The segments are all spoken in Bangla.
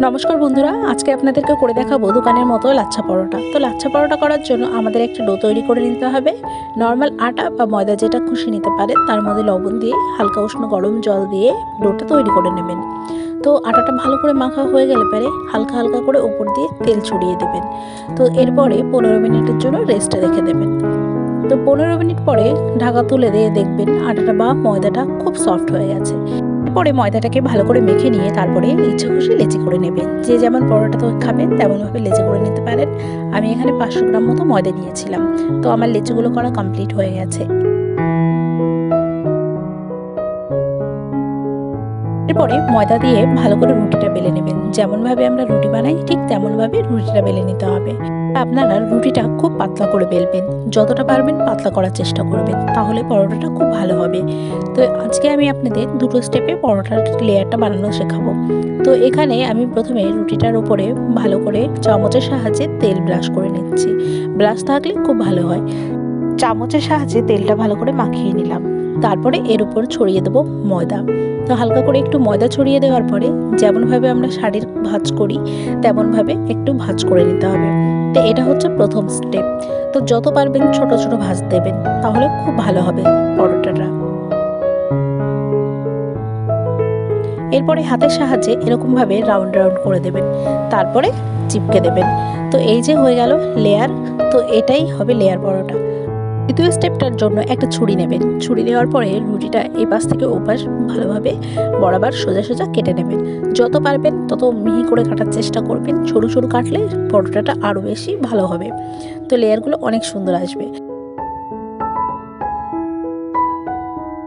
নমস্কার বন্ধুরা, আজকে আপনাদেরকে করে দেখাবো দোকানের মতো লাচ্ছা পরোটা। তো লাচ্ছা পরোটা করার জন্য আমাদের একটা ডো তৈরি করে নিতে হবে। নর্মাল আটা বা ময়দা যেটা খুশি নিতে পারেন, তার মধ্যে লবণ দিয়ে হালকা উষ্ণ গরম জল দিয়ে ডোটা তৈরি করে নেবেন। তো আটাটা ভালো করে মাখা হয়ে গেলে পরে হালকা হালকা করে উপর দিয়ে তেল ছড়িয়ে দেবেন। তো এরপরে 15 মিনিটের জন্য রেস্টে রেখে দেবেন। তো 15 মিনিট পরে ঢাকা তুলে দিয়ে দেখবেন আটাটা বা ময়দাটা খুব সফট হয়ে গেছে। পরে ময়দাটাকে ভালো করে মেখে নিয়ে তারপরে ইচ্ছা খুশি লেচি করে নেবেন। যে যেমন পরোটা তো খাবেন তেমনভাবে লেচি করে নিতে পারেন। আমি এখানে 500 গ্রাম মতো ময়দা নিয়েছিলাম। তো আমার লেচিগুলো করা কমপ্লিট হয়ে গেছে। এরপরে ময়দা দিয়ে ভালো করে রুটিটা বেলে নেবেন। যেমনভাবে আমরা রুটি বানাই ঠিক তেমনভাবে রুটিটা বেলে নিতে হবে। আপনারা রুটিটা খুব পাতলা করে বেলবেন, যতটা পারবেন পাতলা করার চেষ্টা করবেন, তাহলে পরোটাটা খুব ভালো হবে। তো আজকে আমি আপনাদের দুটো স্টেপে পরোটার লেয়ারটা বানানো শেখাবো। তো এখানে আমি প্রথমে রুটিটার উপরে ভালো করে চামচের সাহায্যে তেল ব্রাশ করে নিচ্ছি। ব্রাশ থাকলে খুব ভালো হয়। চামচের সাহায্যে তেলটা ভালো করে মাখিয়ে নিলাম। তারপরে এর উপর ছড়িয়ে দেবো ময়দা। তো হালকা করে একটু ময়দা ছড়িয়ে দেওয়ার পরে যেমনভাবে আমরা শাড়ির ভাঁজ করি তেমনভাবে একটু ভাঁজ করে নিতে হবে। তো এটা হচ্ছে প্রথম স্টেপ। তো যত পারবেন ছোট ছোট ভাঁজ দেবেন, তাহলে খুব ভালো হবে পরোটাটা। এরপরে হাতের সাহায্যে এরকমভাবে রাউন্ড রাউন্ড করে দেবেন, তারপরে চিপকে দেবেন। তো এই যে হয়ে গেল লেয়ার। তো এটাই হবে লেয়ার পরোটা। দ্বিতীয় স্টেপটার জন্য একটা ছুরি নেবেন। ছুরি নেওয়ার পরে রুটিটা এই পাশ থেকে ও পাশ ভালোভাবে বরাবর সোজা সোজা কেটে নেবেন। যত পারবেন তত মিহি করে কাটার চেষ্টা করবেন। সরু সরু কাটলে পরোটাটা আরও বেশি ভালো হবে। তো লেয়ারগুলো অনেক সুন্দর আসবে।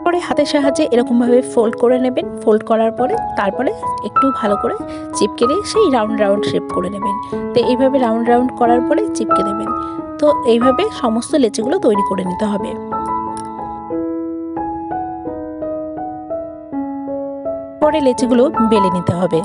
পরে হাতের সাহায্যে এরকমভাবে ফোল্ড করে নেবেন। ফোল্ড করার পরে তারপরে একটু ভালো করে চিপকে দিয়ে সেই রাউন্ড রাউন্ড শেপ করে নেবেন। তো এইভাবে রাউন্ড রাউন্ড করার পরে চিপকে দেবেন। তো এইভাবে সমস্ত লেচিগুলো তৈরি করে নিতে হবে। পরে লেচিগুলো বেলে নিতে হবে।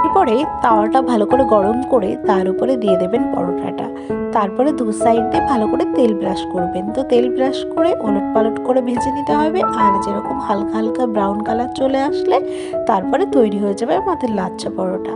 এরপরে তাওয়াটা ভালো করে গরম করে তার উপরে দিয়ে দেবেন পরোটাটা। তারপরে দু সাইড দিয়ে ভালো করে তেল ব্রাশ করবেন। তো তেল ব্রাশ করে ওলট পালট করে ভেজে নিতে হবে। আর যেরকম হালকা হালকা ব্রাউন কালার চলে আসলে তারপরে তৈরি হয়ে যাবে আমাদের লাচ্ছা পরোটা।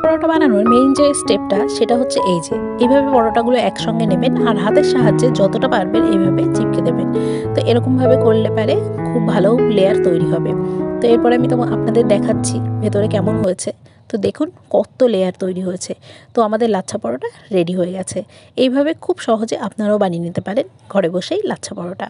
পরোটা বানানোর মেইন যে স্টেপটা সেটা হচ্ছে এই যে এইভাবে পরোটাগুলো একসঙ্গে নেবেন আর হাতের সাহায্যে যতটা পারবেন এইভাবে চিপকে দেবেন। তো এরকমভাবে করলে পারে খুব ভালো লেয়ার তৈরি হবে। তো এরপরে আমি আপনাদের দেখাচ্ছি ভেতরে কেমন হয়েছে। তো দেখুন কত লেয়ার তৈরি হয়েছে। তো আমাদের লাচ্ছা পরোটা রেডি হয়ে গেছে। এইভাবে খুব সহজে আপনারাও বানিয়ে নিতে পারেন ঘরে বসেই লাচ্ছা পরোটা।